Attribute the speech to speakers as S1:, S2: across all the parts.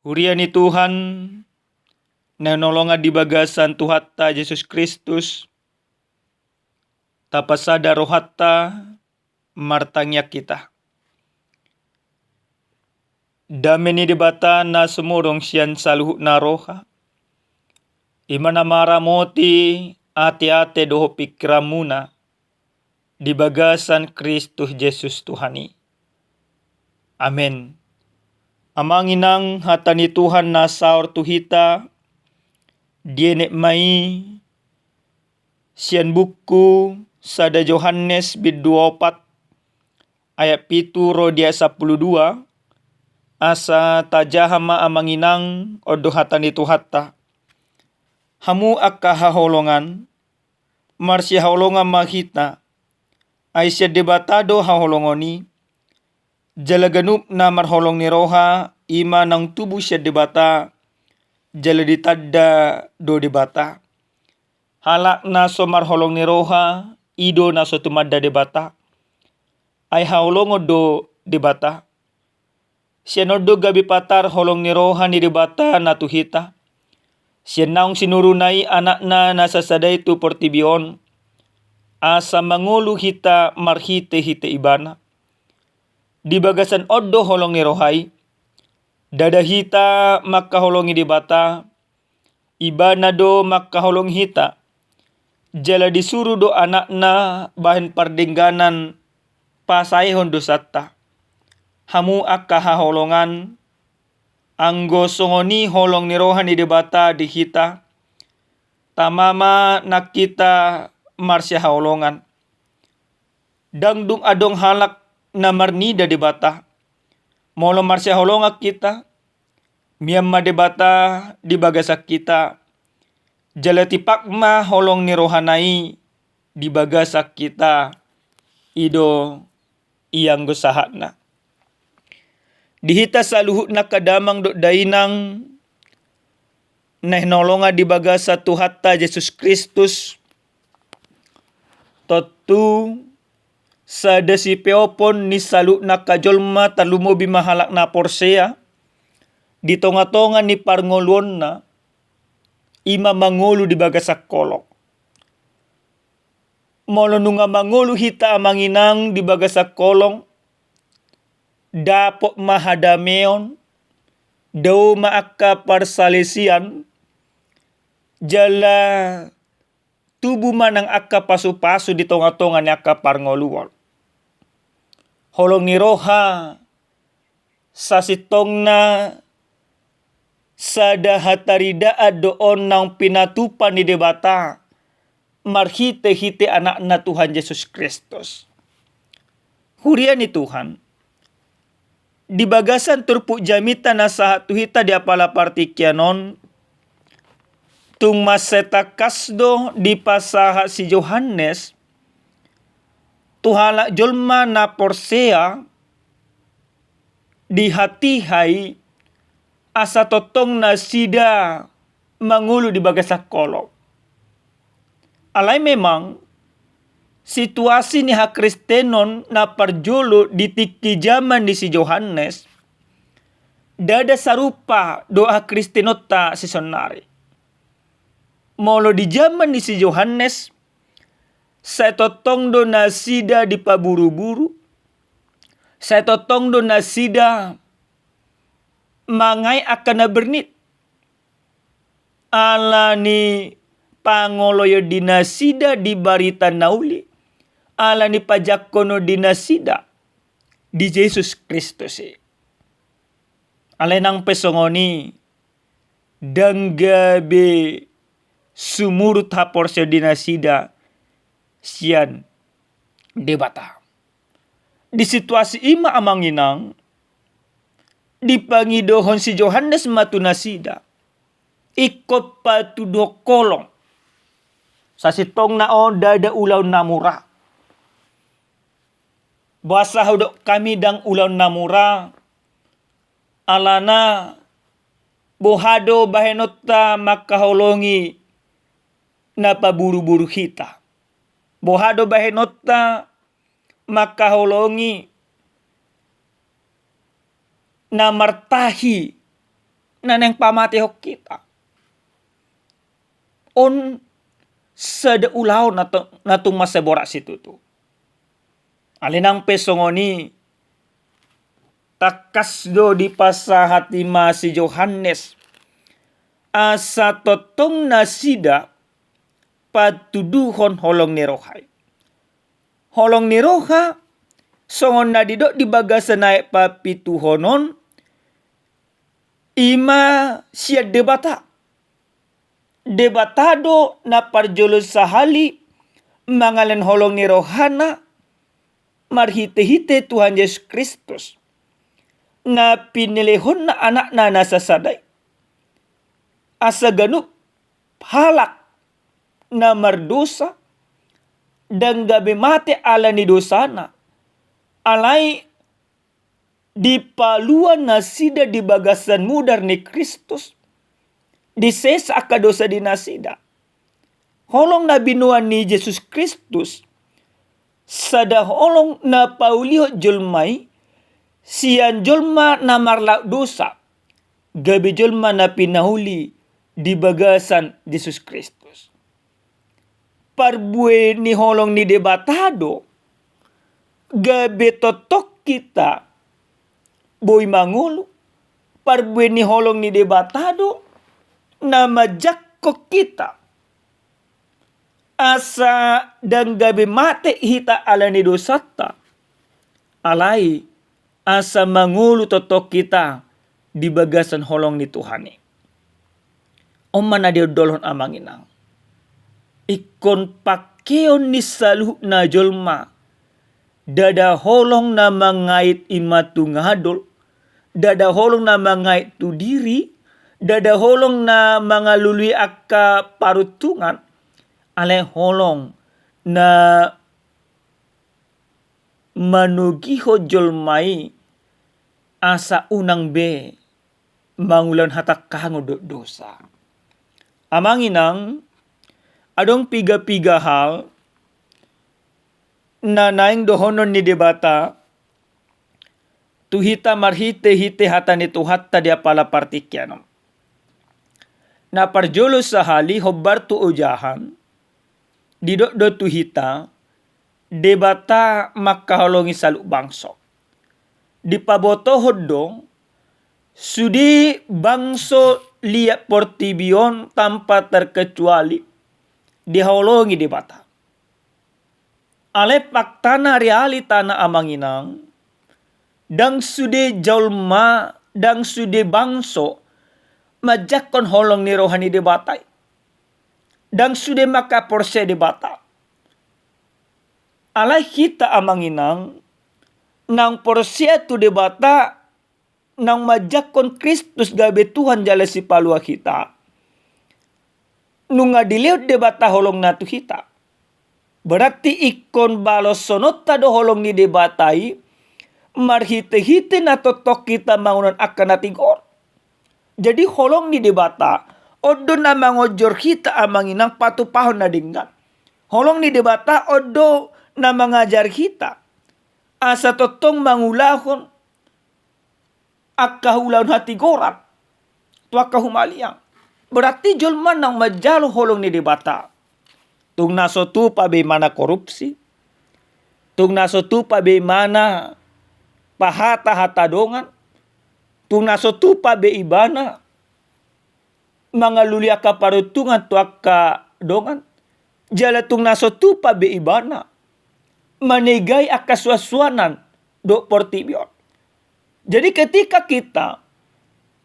S1: Huriani Tuhan, nanolonga di bagasan Tuhatta Yesus Kristus, tapasada rohatta martangnya kita. Dameni debata na sumurong siyan saluhu na roha. Imana mara moti ate-ate doho pikramuna di bagasan Kristus Yesus Tuhani. Amen. Amanginang hatani Tuhan na saur tuhita, dienek mai sian buku sada Yohanes bid 24 ayat 7 rodia 12 asa tajahama amanginang odo hatani Tuhatta. Hamu akka haholongan, marsi haholongan mahita, aisya debatado haholongoni, jalaganup na marholong ni roha, ima nang tubuh siya debata, jala ditadda do debata. Halak na so marholong ni roha, ido na so tumadda debata. Ay haholongo do debata. Siya nodo gabi patar holong ni roha ni debata na tuhita. Siya naong sinurunay anak na nasa saday tu portibion. Asa mangulu hita marhite hite ibana. Di bagasan odo holong ni rohay. Dada hita makaholongi debata. Ibana do makaholong hita. Jala disuruh do anak na bahan pardengganan pasayhon do satta. Hamu akka haholongan. Anggo songoni holong ni rohan ni debata di hita. Tamama nakita marsya haholongan. Dangdung adong halak na marnida debata. Molo marsya holongak kita. Miyamma debata di bagasak kita. Jalati pakma holong ni rohanai di bagasak kita. Ido iyang gosahatna. Dihita saluhut na kadamang do dainang nehnolonga di bagasa Tuhatta Yesus Kristus. Totu sa desi peopon ni salu na kajolma talumo bimahalak na porsea. Di tonga-tonga ni parngoluon na ima mangulu di bagasak kolok. Molo nunga mangulu hita amanginang di bagasak kolong. Dapok mahadameon, daw maaka parsalesian, jala tubuh manang akka pasu-pasu di tonga-tonga ni akka parngoluan. Holong ni roha, sasitong na sada hatarida doon ng pinatupan ni debata, marhite-hite anak na Tuhan Yesus Kristus. Hurian ni Tuhan, di bagasan turpu jamita na sa tuhita di apala partikyanon, tung masetakasdo di pasaha si Yohanes, tuhala jolma na porsea, di hatihay, asa totong na sida mangulu di bagasak kolok. Alay memang, situasi ni hakristenon na parjolo di tiki zaman di si Yohanes, dada sarupa doa kristenota si sonari. Molo di zaman di si Yohanes, sa totong do nasida di paburu-buru, sa totong do nasida mangay akan na bernit. Ala ni pangoloyo dinasida di barita nauli. Ala ni pajak kono dinasida di Yesus Kristus. Alenang pesongoni danggabe sumurut haporsyo dinasida sian debata. Di situasi ima amanginang di pangidohon si Yohanes matunasida ikot patudo kolong sa sitong naon dada ulaw namura. Basa hudok kami dang ulaw namura. Alana bohado bahenota makaholongi na paburu-buru hita. Bohado bahenota makaholongi na martahi naneng pamatihok kita. On sada ulaw natung masebora situ tu. Alinang pesongoni takas do di pasahatima si Yohanes asa totong nasida patuduhon holong ni rohay. Holong ni roha songon na didok di bagasan naik papituhonon ima siya debatado na parjolo sahali mangalen holong ni rohana marhite-hite Tuhan Yesus Kristus na pinilihon na anak na nasasaday asa ganup halak na mardosa dan gabi mate ala ni dosana alay di paluan na sida di bagasan mudar ni Kristus di sesa akadosa di nasida holong na binuan ni Yesus Kristus sada holong na pauliho julmay siyan julma na marla dosa gabi julma na pinahuli di bagasan Yesus Kristus. Parbue ni holong ni debatado gabi totok kita boy mangulo. Parbue ni holong ni debatado na majakko kita asa dan gabi mate hita ala ni dosata alay asa mangulo totok kita di bagasan holong ni Tuhani. Oman na diodolhon amang inang. Ikon pakeon ni saluh na jolma. Dada holong na mangait imatu ngadol. Dada holong na mangait tu diri. Dada holong na mangalului akka parutungan. Ale holong na manugiho jolmai asa unang be mangulan hatak kango dosa. Amang inang, adong piga-piga hal na naing dohonon ni debata tuhita marhite-hite hata ni tuhatta dia pala partikyanom. Na parjolo sahali hobbar tu ujahan didok-do tuhita debata makaholongi saluk bangso. Di paboto hodong sudi bangso liat portibion tanpa terkecuali diholongi debata. Ale paktana realita na amanginang dang sude jolma dang sude bangso majakon holong ni rohani debatai. Dang sude maka porse debata. Alay kita amanginang nang porse tu debata nang majakon Kristus gabe Tuhan jala si palua kita. Nunga diliut debata holong natu kita. Berarti ikon balos sonota do holong ni debatai marhite-hite na totok kita mangunan akan natigor. Jadi holong ni debata odo na mangojor kita amanginang patupahon na dinggan. Holong ni debata odo na mengajar kita asa totong mangulahon akahulaun hati gorat tu akahumaliang. Berarti jolman nang majalo holong ni debata. Tung naso tu pa bagaimana korupsi. Tung naso tu pa bagaimana pahata-hata dongan. Tung naso tu pa beibana mangaluli aka parutungan tu aka dongan. Jala tung naso tu pa beibana manegay aka suaswanan do portibion. Jadi ketika kita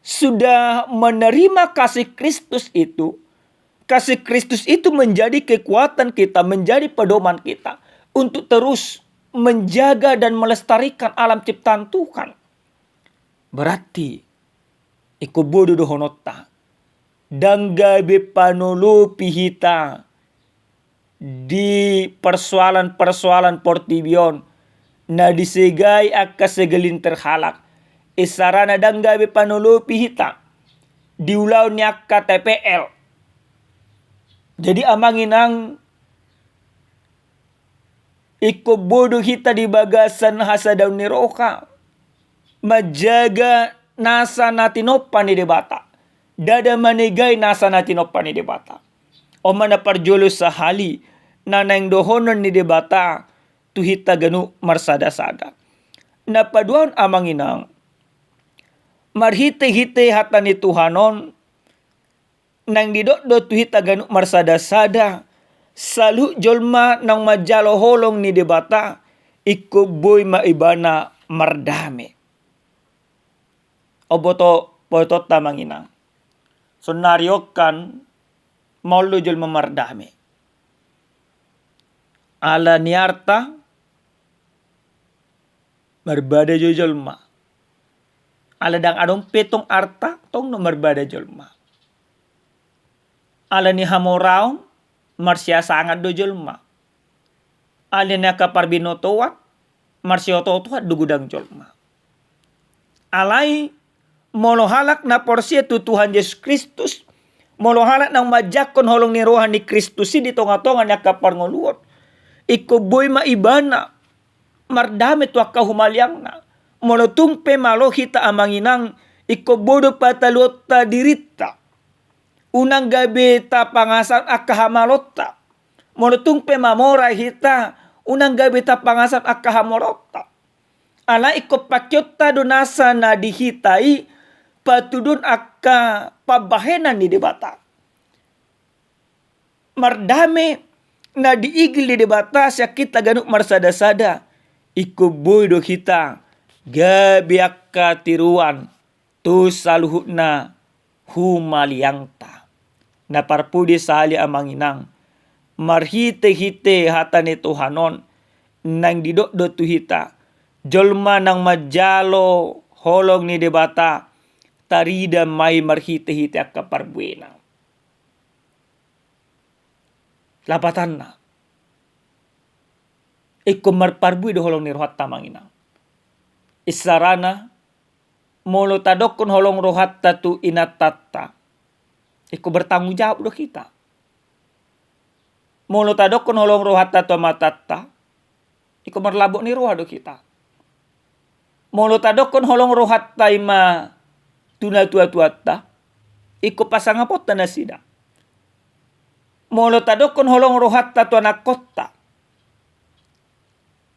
S1: sudah menerima kasih Kristus itu menjadi kekuatan kita, menjadi pedoman kita untuk terus menjaga dan melestarikan alam ciptaan Tuhan. Berarti ikubodo dohonota dan gabe panulu pihita di persoalan-persoalan portibion na disegay aka segelintir halak. Isarana dan gabe panulu pihita diulaw niya ka TPL. Jadi amanginang ikubodo kita di bagasan hasadaw ni roka majaga nasa natinopan ni debata. Dada manigay nasa natinopan ni debata. O manaparjulo sa hali na nang dohonon ni debata tuhita ganu marsada-sada. Napaduan amang inang marhite-hite hata ni Tuhanon nang didot-dot tuhita ganu marsada-sada salu jolma nang majalo holong ni debata ikuboy maibana mardame. Oboto potot tamang inang. Sonaryo kan maulo jolma mardame. Ala niarta marbada jolma. Ala dang adong petong arta tong no marbada jolma. Ala ni hamoraon marsya sangat do jolma. Ala ni kaparbinotoat marsya totoat dugudang jolma. Alai molohalak na porsi tu Tuhan Yesus Kristus. Molohalak nang majakon holong ni rohan ni Kristus di tonga-tonga ni kaparngoluot. Ikuboy maibana mardame tu akka humalyang na. Monotung pe malohita amanginang ikubodo patalota dirita. Unang gabi ta pangasan akka hamalota. Monotung pe mamoray hita. Unang gabi ta pangasan akka hamorota. Ala ikopakyot ta donasa na dihitai patudun akka pabahenan ni debata. Mardame na diigil di debata siya kita ganuk marsada-sada. Ikuboy do kita gabi akka tiruan tu saluhut na humaliangta. Naparpudi sali amanginang marhite-hite hata ni Tuhanon nang didot-dot tuhita. Jolma nang majalo holong ni debata tarida may marhite-hite akka parbuena. Lapatan na. Iko marparbui do holong ni rohat tamangina. Isarana molo tadok kun holong rohat tatu inatatta. Iko bertanggung jawab do kita. Molo tadok kun holong rohat tatu matatta. Iko marlabok ni roha do kita. Molo tadok kun holong rohat taima tuna tua-tuatta. Iko pasangapot na sida. Molo tadok kun holong rohat tatu anak kota.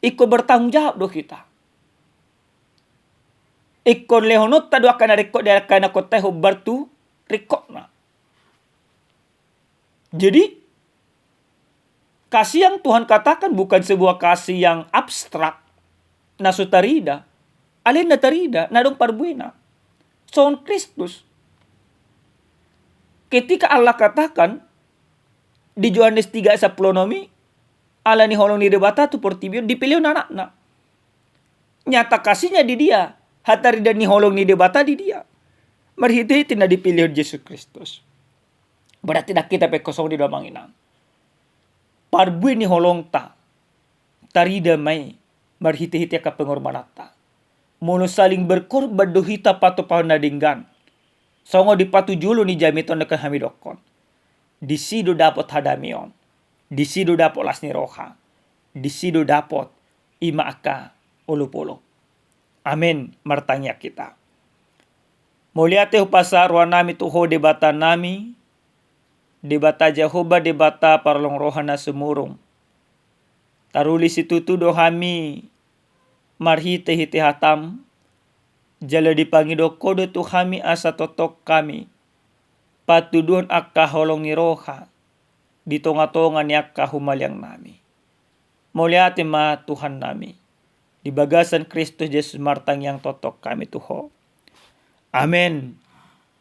S1: Iko bertanggung jawab do kita. Iko lehonot tadu akan rekod dari akan kota hubar tu rekod na. Jadi kasih yang Tuhan katakan bukan sebuah kasih yang abstrak. Nasutarida. Alin na tarida. Nadong parbuena. Son Kristus. Ketika Allah katakan di Yohanes 3:10 nomi, ala ni holong ni debata tu portibio dipilih anak-anak. Nyata kasihnya di dia. Hatari dan ni holong ni debata di dia. Marhiti na dipilih Yesus Kristus. Berarti dah kita pe kosong di dalam inang. Parbui ni holong ta. Tarida may marhiti-hiti ka pengorbanata. Mono saling berkorban dohita pato pahon na dinggan. Songo di patujulo ni jamiton na kahamidokon. Di sido dapat hadamion. Di sido dapat lasni roha. Di sido dapat ima aka ulupulo. Amin. Martanya kita. Muliate upasa ruan nami tuho debata nami. Debata Jehovah debata parlong rohana semurung. Taruli situtu dohami marhite-hite hatam. Jala dipangido kodo tu kami asa totok kami. Patudun akka holong ni roha. Di tonga-tonga ni akka humalyang nami. Muliate ma Tuhan nami. Di bagasan Kristus Yesus martang yang totok kami tuho. Amen.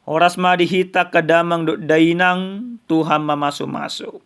S1: Oras madihita kadamang do dainang Tuhan mamaso-maso.